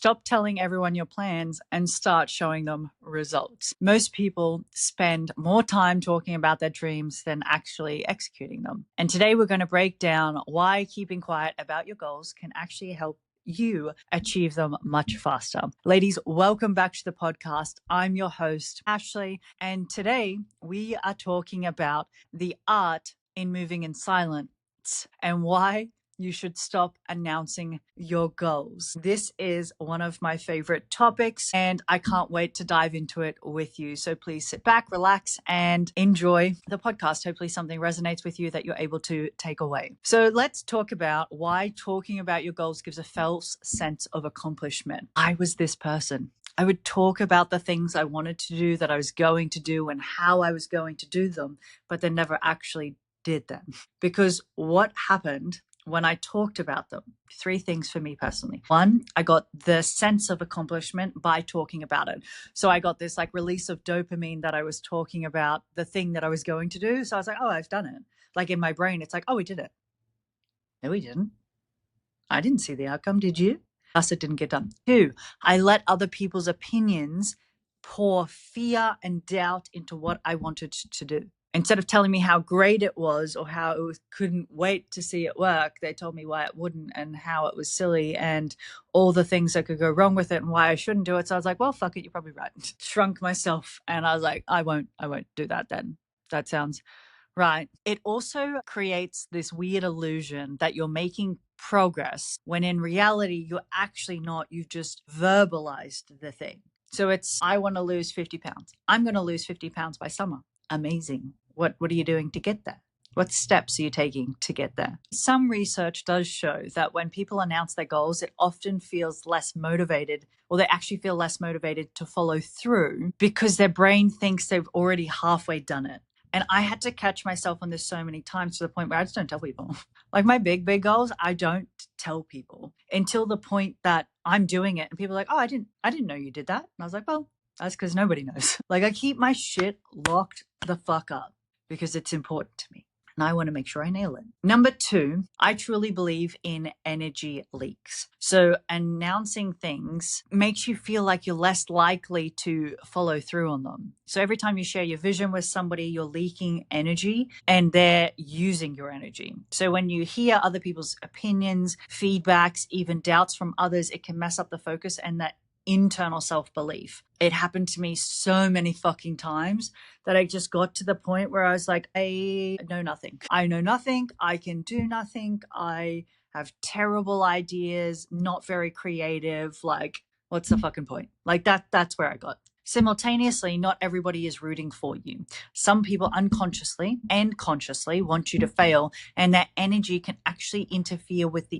Stop telling everyone your plans and start showing them results. Most people spend more time talking about their dreams than actually executing them. And today we're going to break down why keeping quiet about your goals can actually help you achieve them much faster. Ladies, welcome back to the podcast. I'm your host, Ashley, and today we are talking about the art in moving in silence and why you should stop announcing your goals. This is one of my favorite topics, and I can't wait to dive into it with you. So please sit back, relax, and enjoy the podcast. Hopefully something resonates with you that you're able to take away. So let's talk about why talking about your goals gives a false sense of accomplishment. I was this person. I would talk about the things I wanted to do, that I was going to do, and how I was going to do them, but then never actually did them. Because what happened when I talked about them? Three things for me personally. One, I got the sense of accomplishment by talking about it. So I got this like release of dopamine that I was talking about the thing that I was going to do. So I was like, oh, I've done it. Like in my brain, it's like, oh, we did it. No, we didn't. I didn't see the outcome. Did you? Thus, it didn't get done. Two, I let other people's opinions pour fear and doubt into what I wanted to do. Instead of telling me how great it was or how it couldn't wait to see it work, they told me why it wouldn't and how it was silly and all the things that could go wrong with it and why I shouldn't do it. So I was like, well, fuck it, you're probably right. Shrunk myself and I was like, I won't do that then. That sounds right. It also creates this weird illusion that you're making progress when in reality, you're actually not. You've just verbalized the thing. So it's, I want to lose 50 pounds. I'm going to lose 50 pounds by summer. Amazing. What are you doing to get there? What steps are you taking to get there? Some research does show that when people announce their goals, it often feels less motivated, or they actually feel less motivated to follow through because their brain thinks they've already halfway done it. And I had to catch myself on this so many times to the point where I just don't tell people. Like my big goals, I don't tell people until the point that I'm doing it. And people are like, oh, I didn't know you did that. And I was like, well, that's because nobody knows. Like I keep my shit locked the fuck up because it's important to me. And I want to make sure I nail it. Number two, I truly believe in energy leaks. So announcing things makes you feel like you're less likely to follow through on them. So every time you share your vision with somebody, you're leaking energy and they're using your energy. So when you hear other people's opinions, feedbacks, even doubts from others, it can mess up the focus and that internal self-belief. It happened to me so many fucking times that I just got to the point where I was like, I know nothing. I know nothing. I can do nothing. I have terrible ideas, not very creative. Like, what's the fucking point? Like that's where I got. Simultaneously, not everybody is rooting for you. Some people unconsciously and consciously want you to fail, and that energy can actually interfere with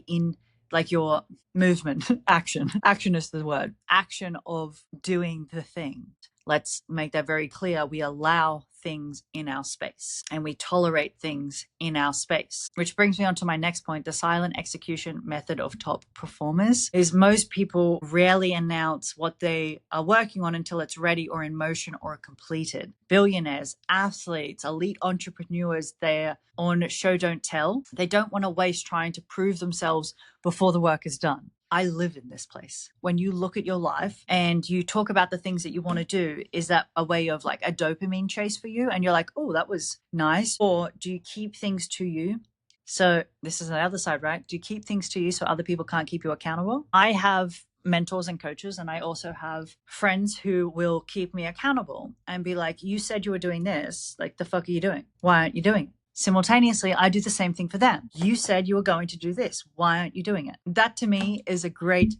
like your movement, action is the word, action of doing the thing. Let's make that very clear. We allow things in our space and we tolerate things in our space, which brings me on to my next point. The silent execution method of top performers is most people rarely announce what they are working on until it's ready or in motion or completed. Billionaires, athletes, elite entrepreneurs, they're on show don't tell. They don't want to waste trying to prove themselves before the work is done. I live in this place. When you look at your life and you talk about the things that you want to do, is that a way of like a dopamine chase for you? And you're like, oh, that was nice. Or do you keep things to you? So this is the other side, right? Do you keep things to you so other people can't keep you accountable? I have mentors and coaches, and I also have friends who will keep me accountable and be like, you said you were doing this. Like, the fuck are you doing? Why aren't you doing it? Simultaneously, I do the same thing for them. You said you were going to do this. Why aren't you doing it? That to me is a great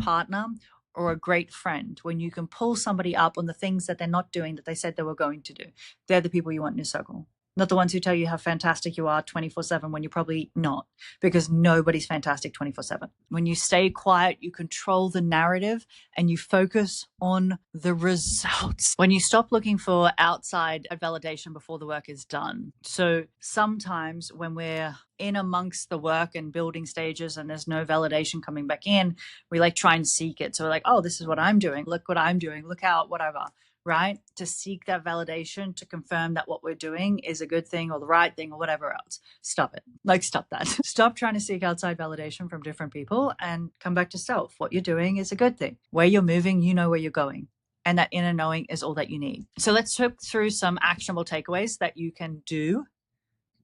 partner or a great friend when you can pull somebody up on the things that they're not doing that they said they were going to do. They're the people you want in your circle. Not the ones who tell you how fantastic you are 24/7 when you're probably not, because nobody's fantastic 24/7. When you stay quiet, you control the narrative and you focus on the results. When you stop looking for outside validation before the work is done. So sometimes when we're in amongst the work and building stages and there's no validation coming back in, we like try and seek it. So we're like, oh, this is what I'm doing. Look what I'm doing. Look out, whatever. right? To seek that validation, to confirm that what we're doing is a good thing or the right thing or whatever else. Stop it. Like, stop that. Stop trying to seek outside validation from different people and come back to self. What you're doing is a good thing. Where you're moving, you know where you're going. And that inner knowing is all that you need. So let's talk through some actionable takeaways that you can do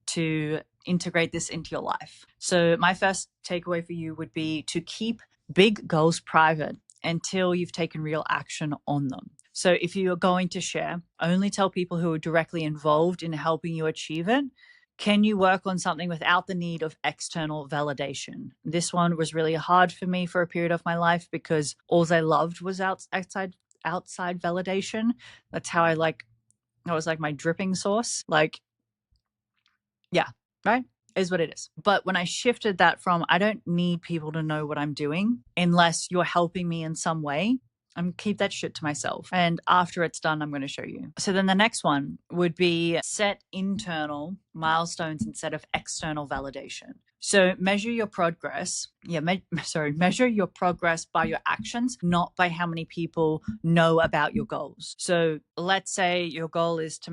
to integrate this into your life. So my first takeaway for you would be to keep big goals private until you've taken real action on them. So if you're going to share, only tell people who are directly involved in helping you achieve it. Can you work on something without the need of external validation? This one was really hard for me for a period of my life because all I loved was outside validation. That's how that was like my dripping sauce. Like, yeah, right? Is what it is. But when I shifted that from, I don't need people to know what I'm doing unless you're helping me in some way, I'm keep that shit to myself. And after it's done, I'm going to show you. So then the next one would be set internal milestones instead of external validation. So measure your progress. Measure your progress by your actions, not by how many people know about your goals. So let's say your goal is to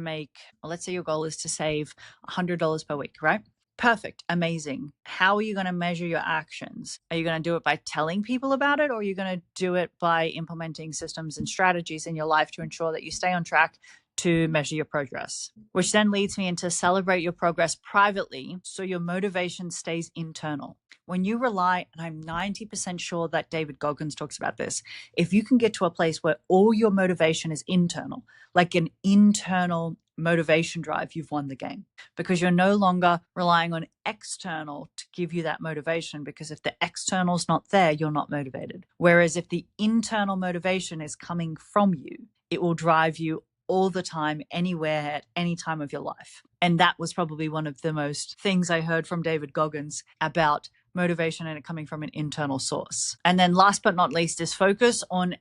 save $100 per week, right? Perfect. Amazing. How are you going to measure your actions? Are you going to do it by telling people about it, or are you going to do it by implementing systems and strategies in your life to ensure that you stay on track to measure your progress? Which then leads me into celebrate your progress privately so your motivation stays internal. When you rely, and I'm 90% sure that David Goggins talks about this, if you can get to a place where all your motivation is internal, like an internal motivation drive, you've won the game, because you're no longer relying on external to give you that motivation, because if the external's not there, you're not motivated. Whereas if the internal motivation is coming from you, it will drive you all the time, anywhere, at any time of your life. And that was probably one of the most things I heard from David Goggins about motivation and it coming from an internal source. And then last but not least is focus on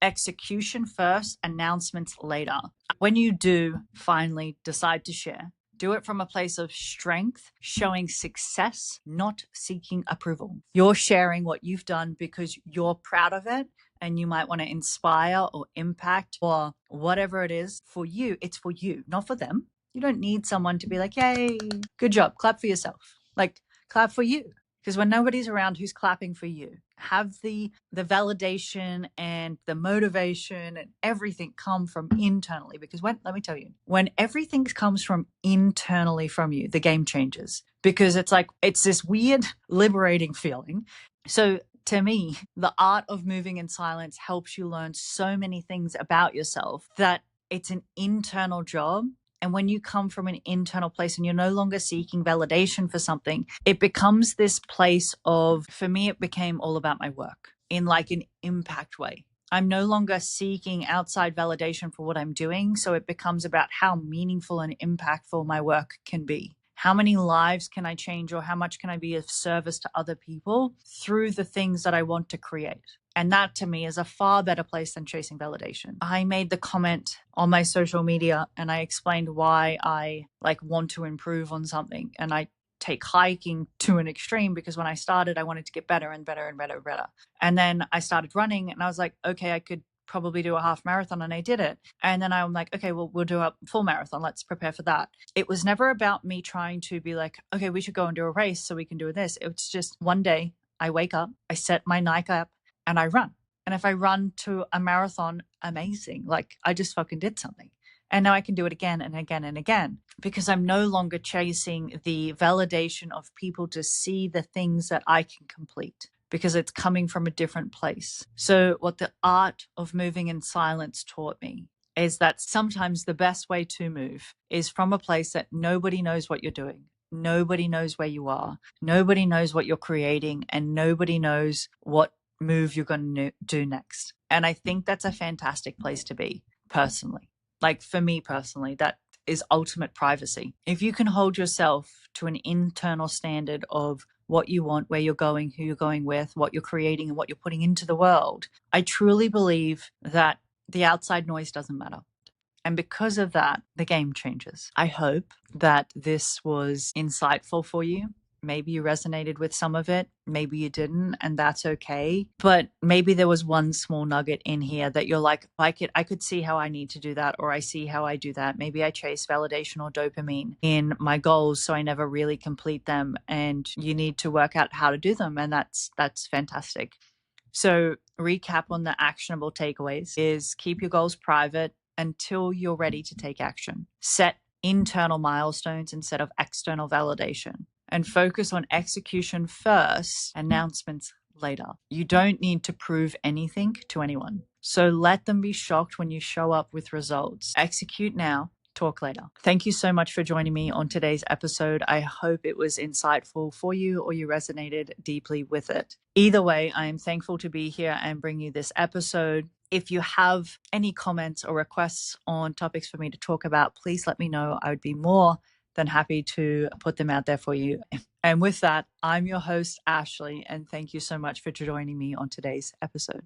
execution first, announcements later. When you do finally decide to share, do it from a place of strength, showing success, not seeking approval. You're sharing what you've done because you're proud of it, and you might want to inspire or impact or whatever it is for you. It's for you, not for them. You don't need someone to be like, yay, good job, clap for yourself. Like, clap for you. Because when nobody's around, who's clapping for you? Have the validation and the motivation and everything come from internally. Because let me tell you, when everything comes from internally from you, the game changes. Because it's this weird liberating feeling. So to me, the art of moving in silence helps you learn so many things about yourself that it's an internal job. And when you come from an internal place and you're no longer seeking validation for something, it becomes this place of, for me, it became all about my work in like an impact way. I'm no longer seeking outside validation for what I'm doing. So it becomes about how meaningful and impactful my work can be. How many lives can I change, or how much can I be of service to other people through the things that I want to create? And that to me is a far better place than chasing validation. I made the comment on my social media and I explained why I want to improve on something. And I take hiking to an extreme because when I started, I wanted to get better and better and better and better. And then I started running and I was like, okay, I could probably do a half marathon, and I did it. And then I'm like, okay, well, we'll do a full marathon. Let's prepare for that. It was never about me trying to be like, okay, we should go and do a race so we can do this. It's just one day I wake up, I set my Nike up and I run. And if I run to a marathon, amazing. Like, I just fucking did something. And now I can do it again and again and again, because I'm no longer chasing the validation of people to see the things that I can complete, because it's coming from a different place. So what the art of moving in silence taught me is that sometimes the best way to move is from a place that nobody knows what you're doing. Nobody knows where you are. Nobody knows what you're creating, and nobody knows what move you're going to do next. And I think that's a fantastic place to be, personally. Like, for me personally, that is ultimate privacy. If you can hold yourself to an internal standard of what you want, where you're going, who you're going with, what you're creating, and what you're putting into the world, I truly believe that the outside noise doesn't matter. And because of that, the game changes. I hope that this was insightful for you. Maybe you resonated with some of it, maybe you didn't, and that's okay. But maybe there was one small nugget in here that you're like, I could see how I need to do that, or I see how I do that. Maybe I chase validation or dopamine in my goals, so I never really complete them, and you need to work out how to do them, and that's fantastic. So, recap on the actionable takeaways is keep your goals private until you're ready to take action. Set internal milestones instead of external validation, and focus on execution first, announcements later. You don't need to prove anything to anyone. So let them be shocked when you show up with results. Execute now, talk later. Thank you so much for joining me on today's episode. I hope it was insightful for you or you resonated deeply with it. Either way, I am thankful to be here and bring you this episode. If you have any comments or requests on topics for me to talk about, please let me know. I would be more than happy to put them out there for you. And with that, I'm your host, Ashley, and thank you so much for joining me on today's episode.